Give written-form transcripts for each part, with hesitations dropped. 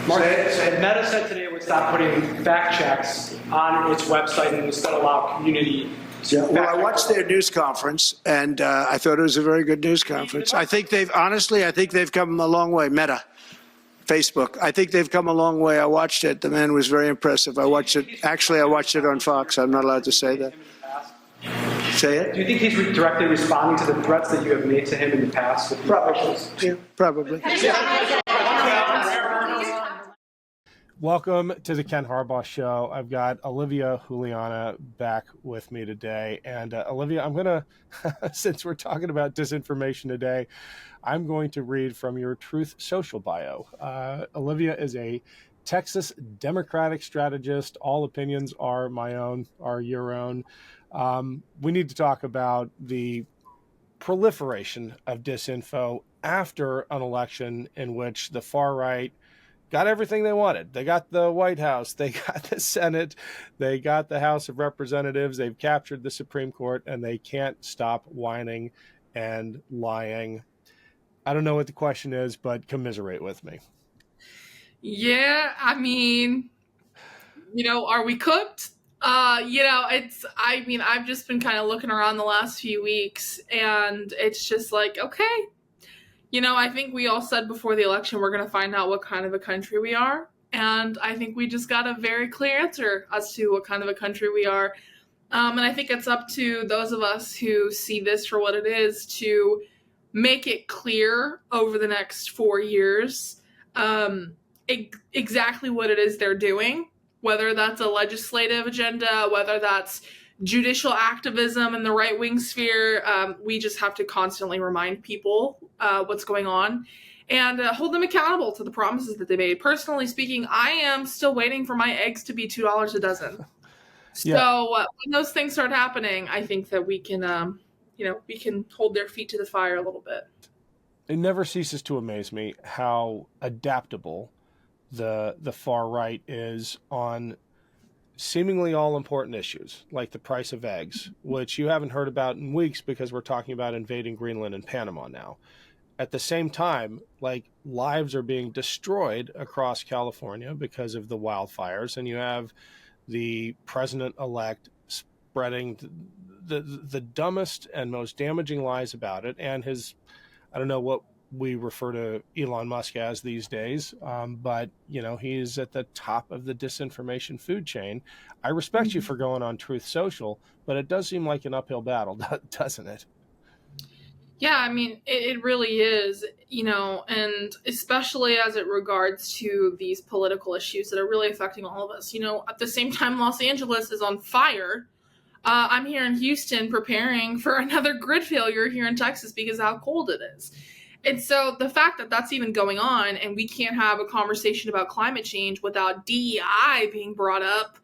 Mark, Meta said today it would stop putting fact checks on its website and instead allow community. Well, I watched their news conference, and I thought it was a very good news conference. I think they've come a long way. Meta, Facebook. I think they've come a long way. I watched it. The man was very impressive. I watched it. Actually, I watched it on Fox. I'm not allowed to say that. Say it? Do you think he's directly responding to the threats that you have made to him in the past? Probably. Yeah, probably. Welcome to the Ken Harbaugh Show. I've got Olivia Juliana back with me today. And Olivia, I'm going to, since we're talking about disinformation today, I'm going to read from your Truth Social bio. Olivia is a Texas Democratic strategist. All opinions are my own, are your own. We need to talk about the proliferation of disinfo after an election in which the far right got everything they wanted. They got the White House, they got the Senate, they got the House of Representatives, they've captured the Supreme Court, and they can't stop whining and lying. I don't know what the question is, but commiserate with me. Yeah, I mean, are we cooked? I've just been kind of looking around the last few weeks, and it's just like, okay. I think we all said before the election we're going to find out what kind of a country we are. And I think we just got a very clear answer as to what kind of a country we are. And I think it's up to those of us who see this for what it is to make it clear over the next 4 years exactly what it is they're doing, whether that's a legislative agenda, whether that's judicial activism in the right-wing sphere. We just have to constantly remind people what's going on and hold them accountable to the promises that they made. Personally speaking, I am still waiting for my eggs to be $2 a dozen. Yeah. So when those things start happening, I think that we can, we can hold their feet to the fire a little bit. It never ceases to amaze me how adaptable the far right is on seemingly all important issues, like the price of eggs, which you haven't heard about in weeks because we're talking about invading Greenland and Panama now. At the same time, lives are being destroyed across California because of the wildfires, and you have the president-elect spreading the dumbest and most damaging lies about it, and his, I don't know what we refer to Elon Musk as these days, but he's at the top of the disinformation food chain. I respect you for going on Truth Social, but it does seem like an uphill battle, doesn't it? Yeah, I mean, it really is, and especially as it regards to these political issues that are really affecting all of us. At the same time, Los Angeles is on fire. I'm here in Houston preparing for another grid failure here in Texas because of how cold it is. And so the fact that that's even going on and we can't have a conversation about climate change without DEI being brought up,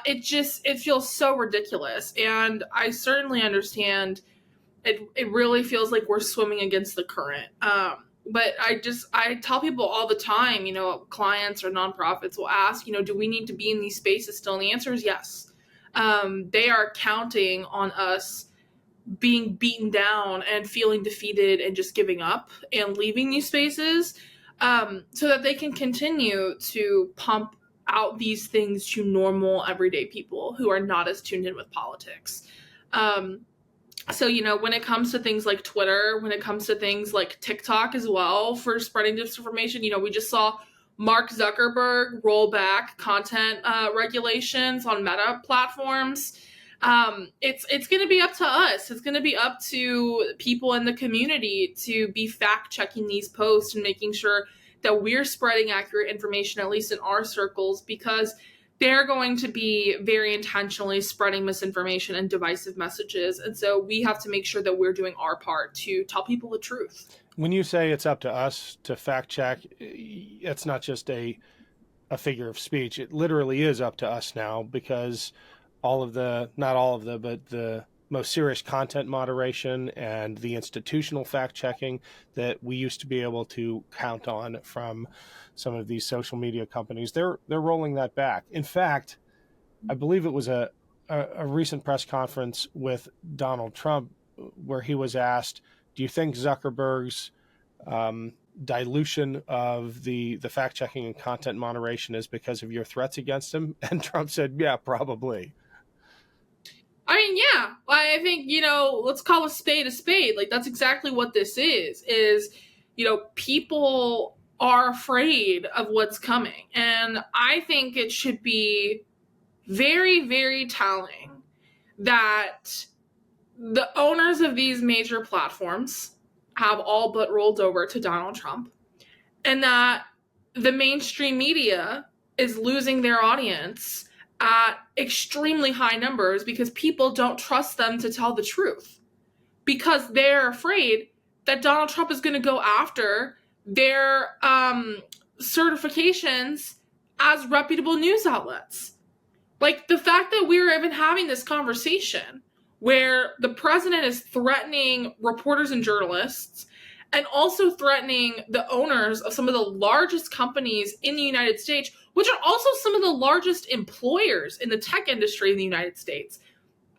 it feels so ridiculous. And I certainly understand it really feels like we're swimming against the current. But I tell people all the time, clients or nonprofits will ask, do we need to be in these spaces still? And the answer is yes. They are counting on us being beaten down and feeling defeated and just giving up and leaving these spaces so that they can continue to pump out these things to normal everyday people who are not as tuned in with politics. So, when it comes to things like Twitter, when it comes to things like TikTok as well for spreading disinformation, we just saw Mark Zuckerberg roll back content regulations on Meta platforms. It's going to be up to us. It's going to be up to people in the community to be fact checking these posts and making sure that we're spreading accurate information, at least in our circles, because they're going to be very intentionally spreading misinformation and divisive messages. And so we have to make sure that we're doing our part to tell people the truth. When you say it's up to us to fact check, it's not just a figure of speech. It literally is up to us now because but the most serious content moderation and the institutional fact checking that we used to be able to count on from some of these social media companies, they're rolling that back. In fact, I believe it was a recent press conference with Donald Trump where he was asked, do you think Zuckerberg's dilution of the fact checking and content moderation is because of your threats against him? And Trump said, yeah, probably. I mean, yeah, I think, let's call a spade a spade. Like, that's exactly what this is, people are afraid of what's coming. And I think it should be very, very telling that the owners of these major platforms have all but rolled over to Donald Trump, and that the mainstream media is losing their audience at extremely high numbers because people don't trust them to tell the truth, because they're afraid that Donald Trump is going to go after their certifications as reputable news outlets. Like, the fact that we're even having this conversation where the president is threatening reporters and journalists and also threatening the owners of some of the largest companies in the United States, which are also some of the largest employers in the tech industry in the United States.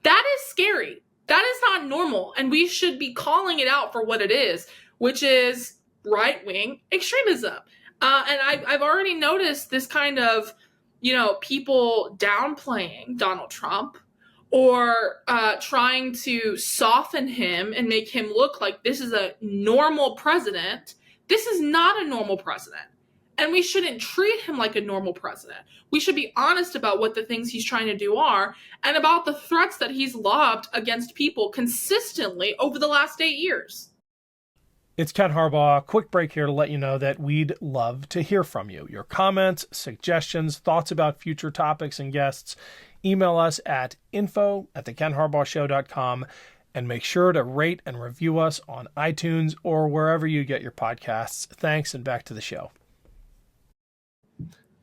That is scary. That is not normal. And we should be calling it out for what it is, which is right-wing extremism. And I've already noticed this kind of, people downplaying Donald Trump or trying to soften him and make him look like this is a normal president. This is not a normal president. And we shouldn't treat him like a normal president. We should be honest about what the things he's trying to do are and about the threats that he's lobbed against people consistently over the last 8 years. It's Ken Harbaugh. Quick break here to let you know that we'd love to hear from you. Your comments, suggestions, thoughts about future topics and guests. Email us at info@thekenharbaughshow.com and make sure to rate and review us on iTunes or wherever you get your podcasts. Thanks, and back to the show.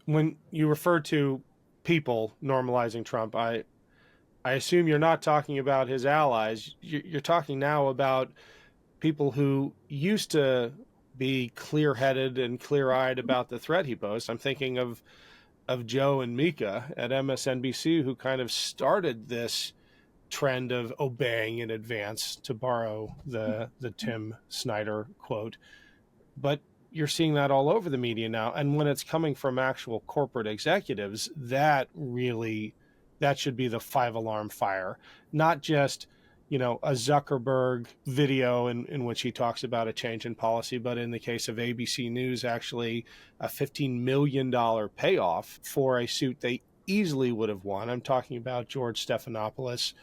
When you refer to people normalizing Trump, I assume you're not talking about his allies. You're talking now about people who used to be clear-headed and clear-eyed about the threat he posed. I'm thinking of Joe and Mika at MSNBC, who kind of started this trend of obeying in advance, to borrow the Tim Snyder quote. But you're seeing that all over the media now. And when it's coming from actual corporate executives, that should be the 5-alarm fire, not just, a Zuckerberg video in which he talks about a change in policy, but in the case of ABC News, actually a $15 million payoff for a suit they easily would have won. I'm talking about George Stephanopoulos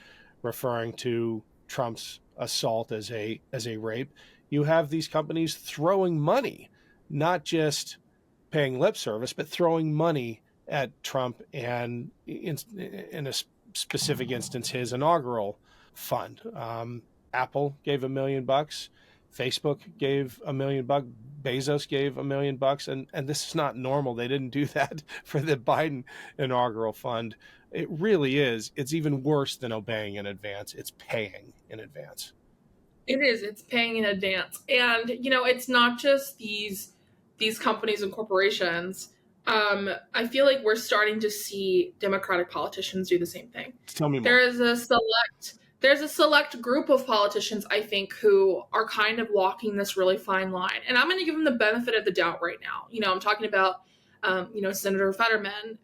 referring to Trump's assault as a rape. You have these companies throwing money, not just paying lip service, but throwing money at Trump and in a specific instance, his inaugural fund. Apple gave $1 million, Facebook gave $1 million, Bezos gave $1 million, and this is not normal. They didn't do that for the Biden inaugural fund. It really is. It's even worse than obeying in advance. It's paying in advance. It is. It's paying in advance. And, it's not just these companies and corporations. I feel like we're starting to see Democratic politicians do the same thing. Tell me more. There's a select group of politicians, I think, who are kind of walking this really fine line. And I'm going to give them the benefit of the doubt right now. I'm talking about, Senator Fetterman,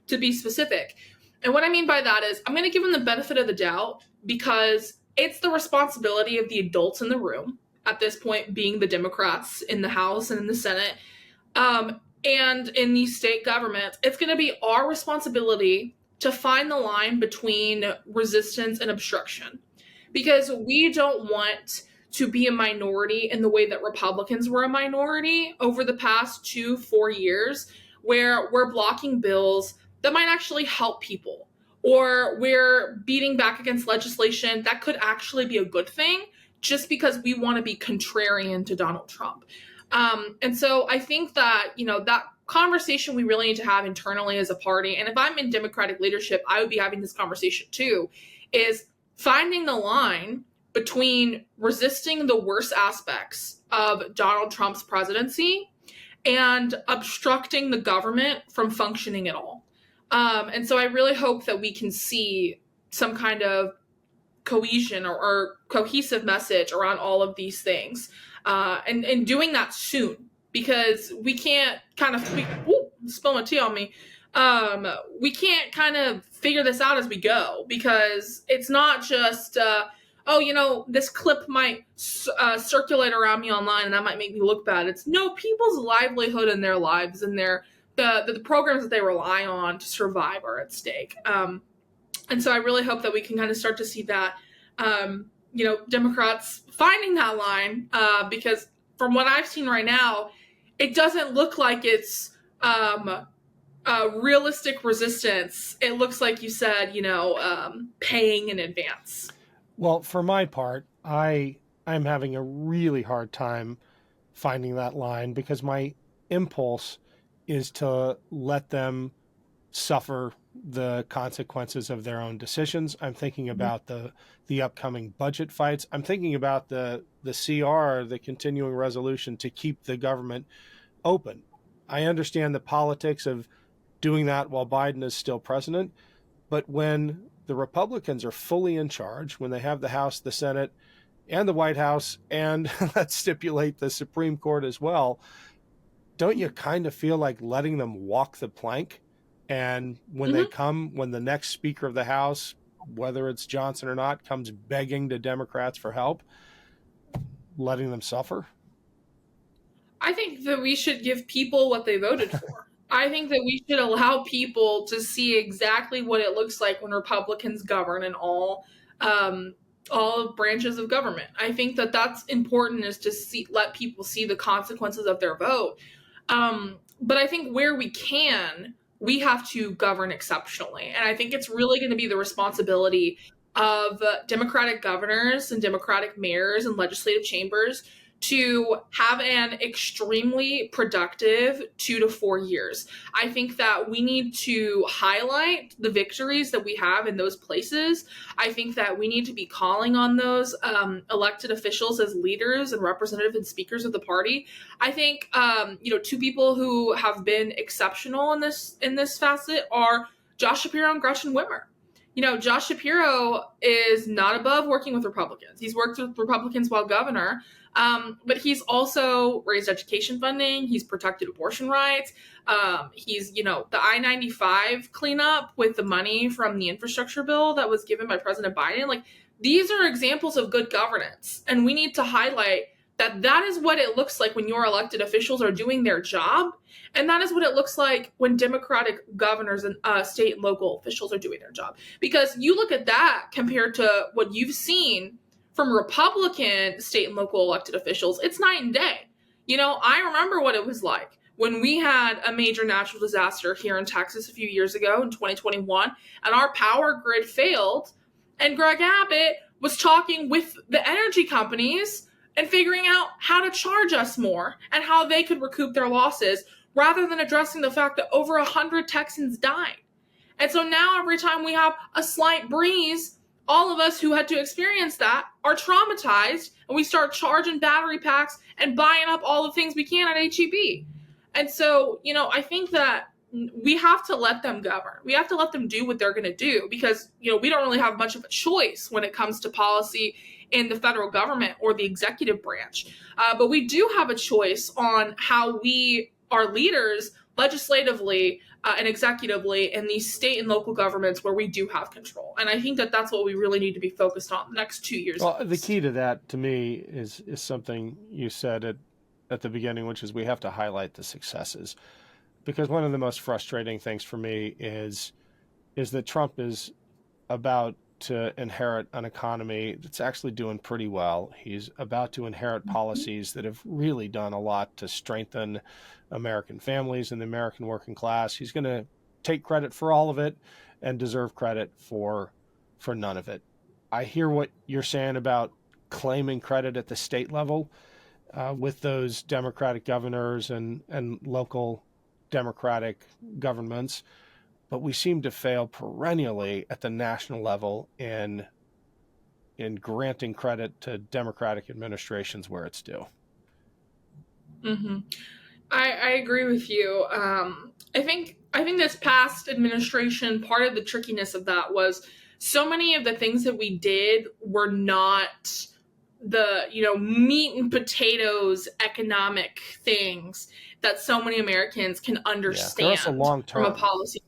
to be specific. And what I mean by that is I'm going to give them the benefit of the doubt because it's the responsibility of the adults in the room, at this point being the Democrats in the House and in the Senate, and in these state governments. It's going to be our responsibility to find the line between resistance and obstruction, because we don't want to be a minority in the way that Republicans were a minority over the past 2-4 years, where we're blocking bills that might actually help people, or we're beating back against legislation that could actually be a good thing just because we want to be contrarian to Donald Trump. And so I think that, that conversation we really need to have internally as a party, and if I'm in Democratic leadership, I would be having this conversation too, is finding the line between resisting the worst aspects of Donald Trump's presidency and obstructing the government from functioning at all. And so I really hope that we can see some kind of cohesion or cohesive message around all of these things, and doing that soon. because we can't spill my tea on me. We can't kind of figure this out as we go, because it's not just, this clip might circulate around me online and that might make me look bad. It's no, people's livelihood and their lives and the programs that they rely on to survive are at stake. And so I really hope that we can kind of start to see that, Democrats finding that line, because from what I've seen right now, it doesn't look like it's realistic resistance. It looks like you said, paying in advance. Well, for my part, I'm having a really hard time finding that line, because my impulse is to let them suffer the consequences of their own decisions. I'm thinking about the upcoming budget fights. I'm thinking about the CR, the continuing resolution to keep the government open. I understand the politics of doing that while Biden is still president, but when the Republicans are fully in charge, when they have the House, the Senate, and the White House, and let's stipulate the Supreme Court as well, don't you kind of feel like letting them walk the plank? And when when the next Speaker of the House, whether it's Johnson or not, comes begging to Democrats for help, letting them suffer? I think that we should give people what they voted for. I think that we should allow people to see exactly what it looks like when Republicans govern in all branches of government. I think that that's important, is to let people see the consequences of their vote. But I think where we can, we have to govern exceptionally. And I think it's really going to be the responsibility of Democratic governors and Democratic mayors and legislative chambers to have an extremely productive 2 to 4 years. I think that we need to highlight the victories that we have in those places. I think that we need to be calling on those elected officials as leaders and representatives and speakers of the party. I think, two people who have been exceptional in this facet are Josh Shapiro and Gretchen Whitmer. Josh Shapiro is not above working with Republicans. He's worked with Republicans while governor. But he's also raised education funding. He's protected abortion rights. He's, the I-95 cleanup with the money from the infrastructure bill that was given by President Biden. Like, these are examples of good governance. And we need to highlight that is what it looks like when your elected officials are doing their job. And that is what it looks like when Democratic governors and state and local officials are doing their job. Because you look at that compared to what you've seen from Republican state and local elected officials, it's night and day. I remember what it was like when we had a major natural disaster here in Texas a few years ago in 2021, and our power grid failed, and Greg Abbott was talking with the energy companies and figuring out how to charge us more and how they could recoup their losses, rather than addressing the fact that over 100 Texans died. And so now every time we have a slight breeze, all of us who had to experience that are traumatized, and we start charging battery packs and buying up all the things we can at HEB. And so, I think that we have to let them govern. We have to let them do what they're going to do, because, we don't really have much of a choice when it comes to policy in the federal government or the executive branch. But we do have a choice on how we, our leaders, legislatively and executively, in these state and local governments where we do have control. And I think that that's what we really need to be focused on the next 2 years. Well, the key to that, to me, is something you said at the beginning, which is we have to highlight the successes. Because one of the most frustrating things for me is that Trump is about to inherit an economy that's actually doing pretty well. He's about to inherit policies that have really done a lot to strengthen American families and the American working class. He's going to take credit for all of it and deserve credit for none of it. I hear what you're saying about claiming credit at the state level with those Democratic governors and local Democratic governments, but we seem to fail perennially at the national level in granting credit to Democratic administrations where it's due. Mm-hmm. I agree with you. I think this past administration, part of the trickiness of that was so many of the things that we did were not the meat and potatoes economic things that so many Americans can understand also long from a term. policy.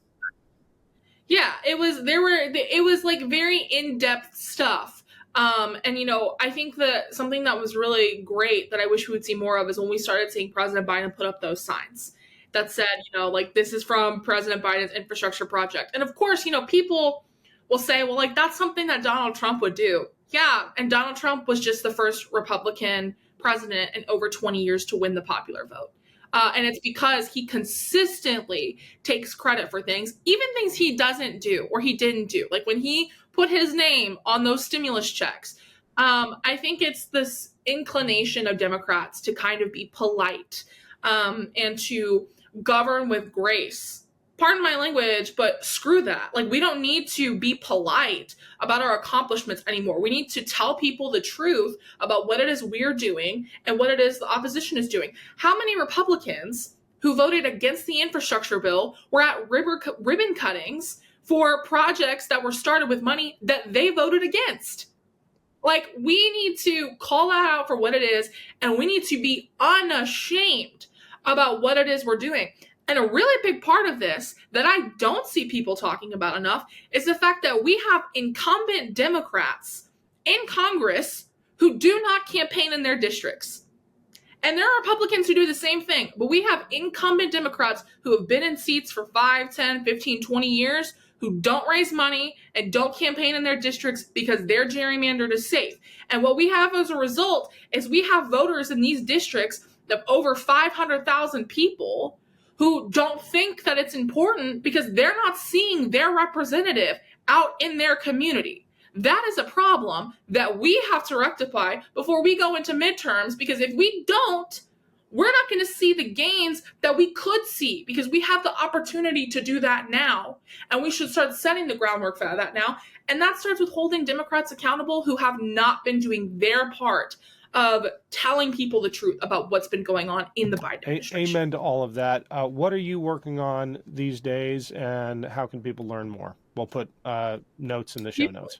Yeah, it was like very in-depth stuff. And I think that something that was really great that I wish we would see more of is when we started seeing President Biden put up those signs that said, like, this is from President Biden's infrastructure project. And of course, people will say, well, like, that's something that Donald Trump would do. Yeah, and Donald Trump was just the first Republican president in over 20 years to win the popular vote. And it's because he consistently takes credit for things, even things he doesn't do or he didn't do. Like when he put his name on those stimulus checks. I think it's this inclination of Democrats to kind of be polite and to govern with grace. Pardon my language, but screw that. Like, we don't need to be polite about our accomplishments anymore. We need to tell people the truth about what it is we're doing and what it is the opposition is doing. How many Republicans who voted against the infrastructure bill were at ribbon cuttings for projects that were started with money that they voted against? Like, we need to call that out for what it is, and we need to be unashamed about what it is we're doing. And a really big part of this that I don't see people talking about enough is the fact that we have incumbent Democrats in Congress who do not campaign in their districts. And there are Republicans who do the same thing, but we have incumbent Democrats who have been in seats for 5, 10, 15, 20 years who don't raise money and don't campaign in their districts because their gerrymandered is safe. And what we have as a result is we have voters in these districts of over 500,000 people who don't think that it's important because they're not seeing their representative out in their community. That is a problem that we have to rectify before we go into midterms, because if we don't, we're not going to see the gains that we could see, because we have the opportunity to do that now, and we should start setting the groundwork for that now. And that starts with holding Democrats accountable who have not been doing their part of telling people the truth about what's been going on in the Biden administration. Amen to all of that. What are you working on these days, and how can people learn more? We'll put notes in the show notes.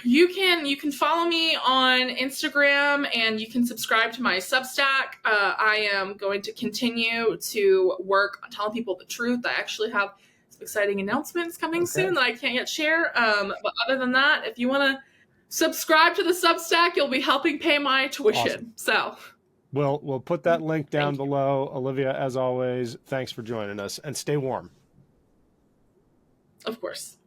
You can follow me on Instagram, and you can subscribe to my Substack. I am going to continue to work on telling people the truth. I actually have some exciting announcements coming soon that I can't yet share. But other than that, if you want to subscribe to the Substack, you'll be helping pay my tuition. Awesome. So we'll put that link down below. Olivia, as always, thanks for joining us, and stay warm. Of course.